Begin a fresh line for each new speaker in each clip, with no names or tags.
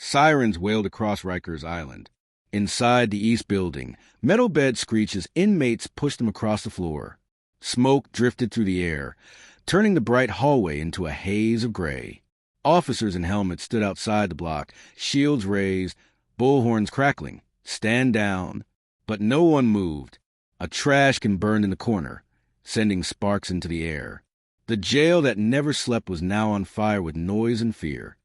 Sirens wailed across Rikers Island. Inside the east building, metal beds screeched as inmates pushed them across the floor. Smoke drifted through the air, turning the bright hallway into a haze of gray. Officers in helmets stood outside the block, shields raised, bullhorns crackling. Stand down. But no one moved. A trash can burned in the corner, sending sparks into the air. The jail that never slept was now on fire with noise and fear.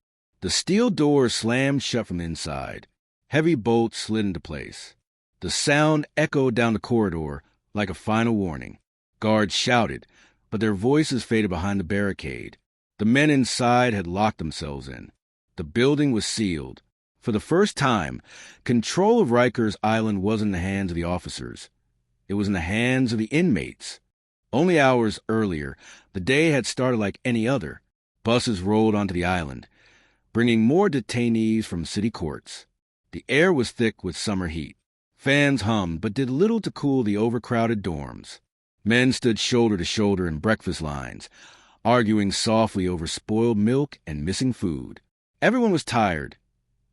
The steel doors slammed shut from inside. Heavy bolts slid into place. The sound echoed down the corridor like a final warning. Guards shouted, but their voices faded behind the barricade. The men inside had locked themselves in. The building was sealed. For the first time, control of Rikers Island wasn't in the hands of the officers. It was in the hands of the inmates. Only hours earlier, the day had started like any other. Buses rolled onto the island, bringing more detainees from city courts. The air was thick with summer heat. Fans hummed, but did little to cool the overcrowded dorms. Men stood shoulder to shoulder in breakfast lines, arguing softly over spoiled milk and missing food. Everyone was tired.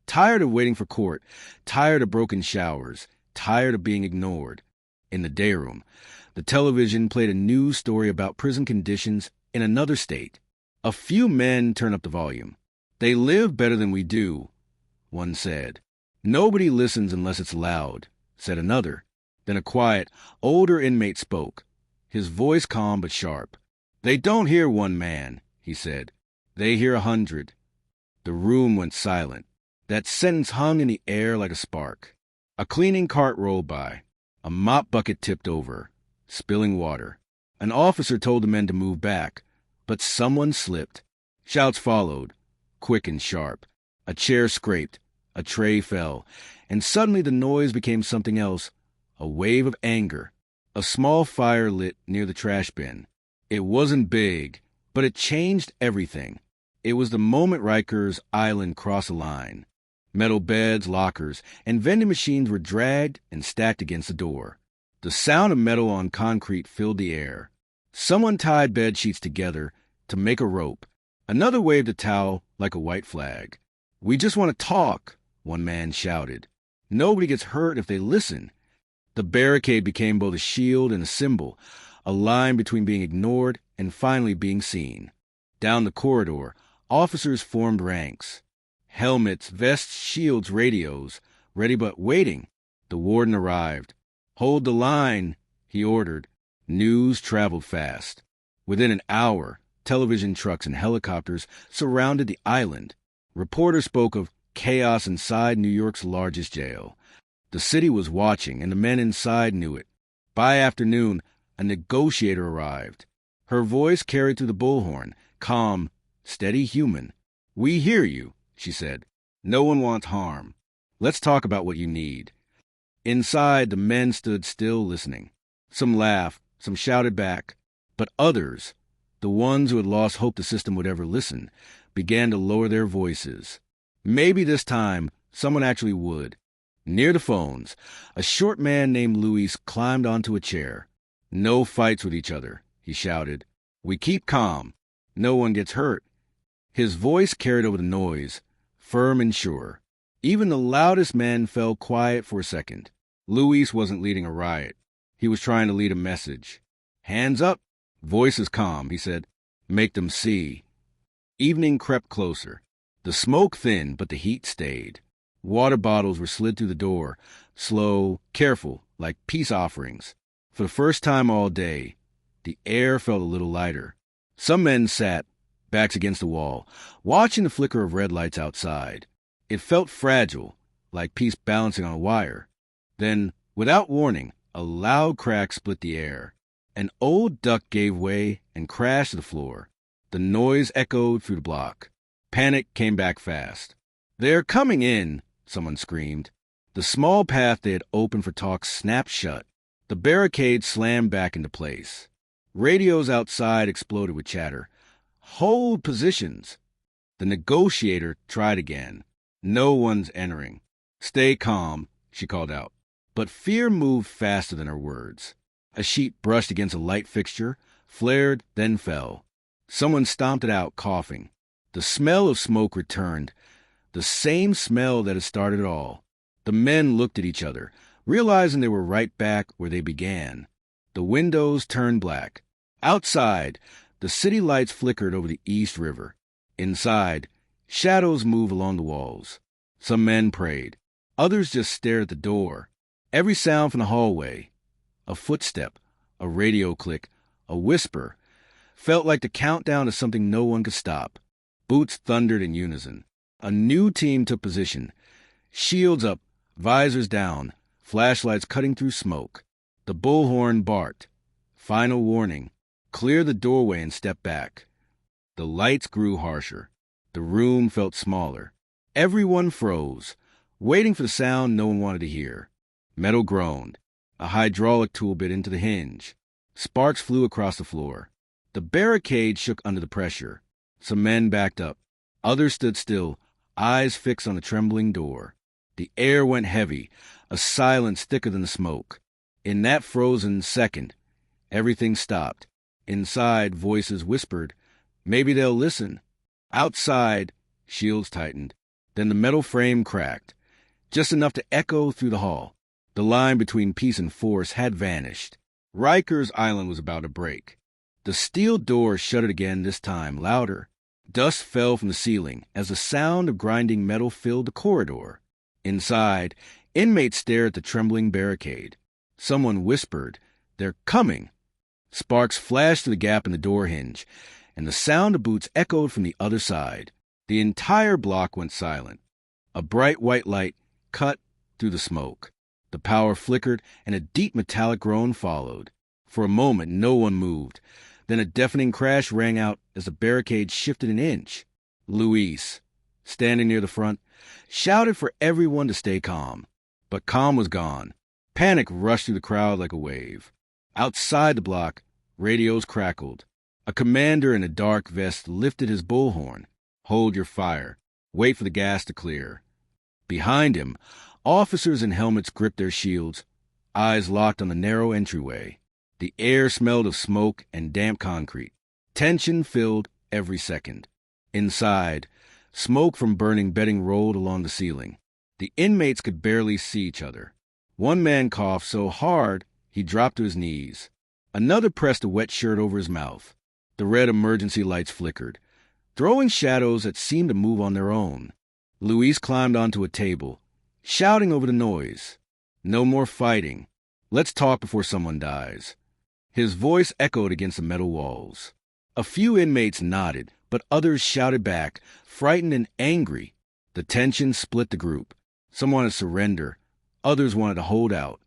Tired of waiting for court, tired of broken showers, tired of being ignored. In the day room, the television played a news story about prison conditions in another state. A few men turned up the volume. "They live better than we do," one said. "Nobody listens unless it's loud," said another. Then a quiet, older inmate spoke, his voice calm but sharp. "They don't hear one man," he said. "They hear 100. The room went silent. That sentence hung in the air like a spark. A cleaning cart rolled by. A mop bucket tipped over, spilling water. An officer told the men to move back, but someone slipped. Shouts followed, quick and sharp. A chair scraped, a tray fell, and suddenly the noise became something else, a wave of anger. A small fire lit near the trash bin. It wasn't big, but it changed everything. It was the moment Rikers Island crossed a line. Metal beds, lockers, and vending machines were dragged and stacked against the door. The sound of metal on concrete filled the air. Someone tied bed sheets together to make a rope. Another waved a towel like a white flag. "We just want to talk," one man shouted. "Nobody gets hurt if they listen." The barricade became both a shield and a symbol, a line between being ignored and finally being seen. Down the corridor, officers formed ranks. Helmets, vests, shields, radios, ready but waiting. The warden arrived. "Hold the line," he ordered. News traveled fast. Within an hour, television trucks and helicopters surrounded the island. Reporters spoke of chaos inside New York's largest jail. The city was watching, and the men inside knew it. By afternoon, a negotiator arrived. Her voice carried through the bullhorn, calm, steady, human. "We hear you," she said. "No one wants harm. Let's talk about what you need." Inside, the men stood still listening. Some laughed, some shouted back, but others, the ones who had lost hope the system would ever listen, began to lower their voices. Maybe this time, someone actually would. Near the phones, a short man named Luis climbed onto a chair. "No fights with each other," he shouted. "We keep calm. No one gets hurt." His voice carried over the noise, firm and sure. Even the loudest men fell quiet for a second. Luis wasn't leading a riot. He was trying to lead a message. "Hands up." "Voices calm," he said. "Make them see." Evening crept closer. The smoke thinned, but the heat stayed. Water bottles were slid through the door, slow, careful, like peace offerings. For the first time all day, the air felt a little lighter. Some men sat, backs against the wall, watching the flicker of red lights outside. It felt fragile, like peace balancing on a wire. Then, without warning, a loud crack split the air. An old duck gave way and crashed to the floor. The noise echoed through the block. Panic came back fast. "They're coming in," someone screamed. The small path they had opened for talk snapped shut. The barricade slammed back into place. Radios outside exploded with chatter. "Hold positions." The negotiator tried again. "No one's entering." "Stay calm," she called out. But fear moved faster than her words. A sheet brushed against a light fixture, flared, then fell. Someone stomped it out, coughing. The smell of smoke returned, The same smell that had started it all. The men looked at each other, realizing they were right back where they began. The windows turned black. Outside, the city lights flickered over the East River. Inside, shadows moved along the walls. Some men prayed. Others just stared at the door. Every sound from the hallway, a footstep, a radio click, a whisper, felt like the countdown to something no one could stop. Boots thundered in unison. A new team took position. Shields up, visors down, flashlights cutting through smoke. The bullhorn barked. Final warning. Clear the doorway and step back. The lights grew harsher. The room felt smaller. Everyone froze, waiting for the sound no one wanted to hear. Metal groaned. A hydraulic tool bit into the hinge. Sparks flew across the floor. The barricade shook under the pressure. Some men backed up. Others stood still, eyes fixed on the trembling door. The air went heavy, a silence thicker than the smoke. In that frozen second, everything stopped. Inside, voices whispered, "Maybe they'll listen." Outside, shields tightened. Then the metal frame cracked, just enough to echo through the hall. The line between peace and force had vanished. Rikers Island was about to break. The steel door shuttered again, this time louder. Dust fell from the ceiling as the sound of grinding metal filled the corridor. Inside, inmates stared at the trembling barricade. Someone whispered, "They're coming." Sparks flashed through the gap in the door hinge, and the sound of boots echoed from the other side. The entire block went silent. A bright white light cut through the smoke. The power flickered, and a deep metallic groan followed. For a moment, no one moved. Then a deafening crash rang out as the barricade shifted an inch. Luis, standing near the front, shouted for everyone to stay calm. But calm was gone. Panic rushed through the crowd like a wave. Outside the block, radios crackled. A commander in a dark vest lifted his bullhorn. "Hold your fire. Wait for the gas to clear." Behind him, officers in helmets gripped their shields, eyes locked on the narrow entryway. The air smelled of smoke and damp concrete. Tension filled every second. Inside, smoke from burning bedding rolled along the ceiling. The inmates could barely see each other. One man coughed so hard he dropped to his knees. Another pressed a wet shirt over his mouth. The red emergency lights flickered, throwing shadows that seemed to move on their own. Luis climbed onto a table, shouting over the noise. "No more fighting. Let's talk before someone dies." His voice echoed against the metal walls. A few inmates nodded, but others shouted back, frightened and angry. The tension split the group. Some wanted to surrender. Others wanted to hold out.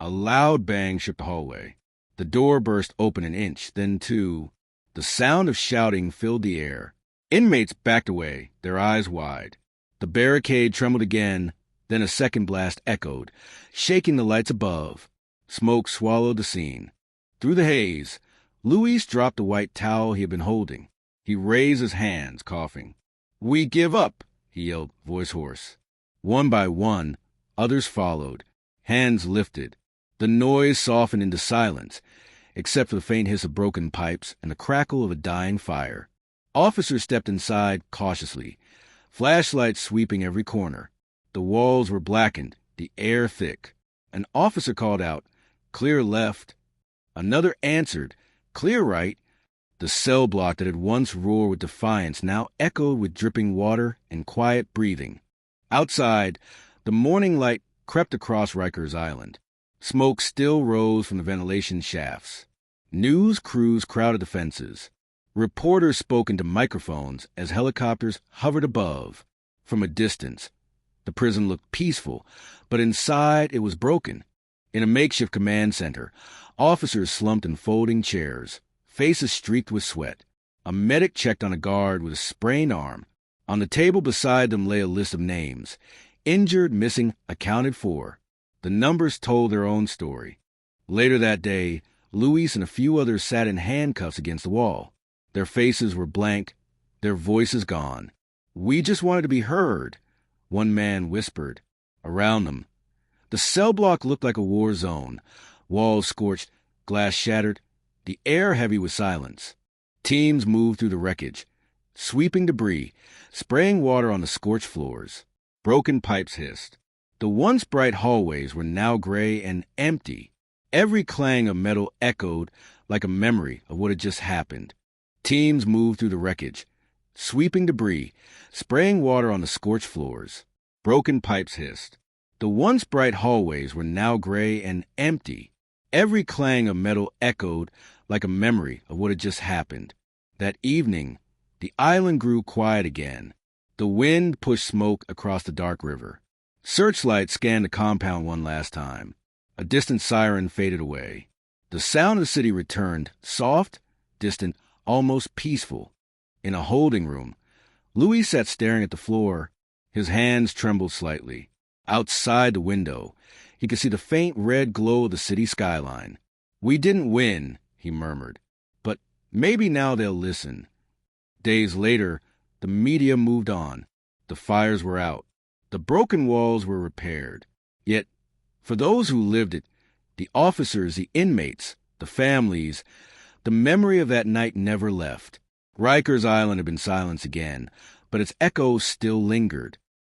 A loud bang shook the hallway. The door burst open an inch, then two. The sound of shouting filled the air. Inmates backed away, their eyes wide. The barricade trembled again, then a second blast echoed, shaking the lights above. Smoke swallowed the scene. Through the haze, Luis dropped the white towel he had been holding. He raised his hands, coughing. "We give up," he yelled, voice hoarse. One by one, others followed, hands lifted. The noise softened into silence, except for the faint hiss of broken pipes and the crackle of a dying fire. Officers stepped inside cautiously, flashlights sweeping every corner. The walls were blackened, the air thick. An officer called out, "Clear left." Another answered, "Clear right." The cell block that had once roared with defiance now echoed with dripping water and quiet breathing. Outside, the morning light crept across Rikers Island. Smoke still rose from the ventilation shafts. News crews crowded the fences. Reporters spoke into microphones as helicopters hovered above. From a distance, the prison looked peaceful, but inside it was broken. In a makeshift command center, officers slumped in folding chairs, faces streaked with sweat. A medic checked on a guard with a sprained arm. On the table beside them lay a list of names. Injured, missing, accounted for. The numbers told their own story. Later that day, Luis and a few others sat in handcuffs against the wall. Their faces were blank, their voices gone. "We just wanted to be heard," one man whispered. Around them, the cell block looked like a war zone. Walls scorched, glass shattered, the air heavy with silence. Teams moved through the wreckage. sweeping debris, spraying water on the scorched floors. Broken pipes hissed. The once bright hallways were now gray and empty. Every clang of metal echoed like a memory of what had just happened. Teams moved through the wreckage, sweeping debris, spraying water on the scorched floors. Broken pipes hissed. The once bright hallways were now gray and empty. Every clang of metal echoed like a memory of what had just happened. That evening, the island grew quiet again. The wind pushed smoke across the dark river. Searchlights scanned the compound one last time. A distant siren faded away. The sound of the city returned, soft, distant, almost peaceful. In a holding room, Louis sat staring at the floor. His hands trembled slightly. Outside the window, he could see the faint red glow of the city skyline. "We didn't win," he murmured, "but maybe now they'll listen." Days later, the media moved on. The fires were out. The broken walls were repaired. Yet, for those who lived it, the officers, the inmates, the families, the memory of that night never left. Rikers Island had been silenced again, but its echoes still lingered.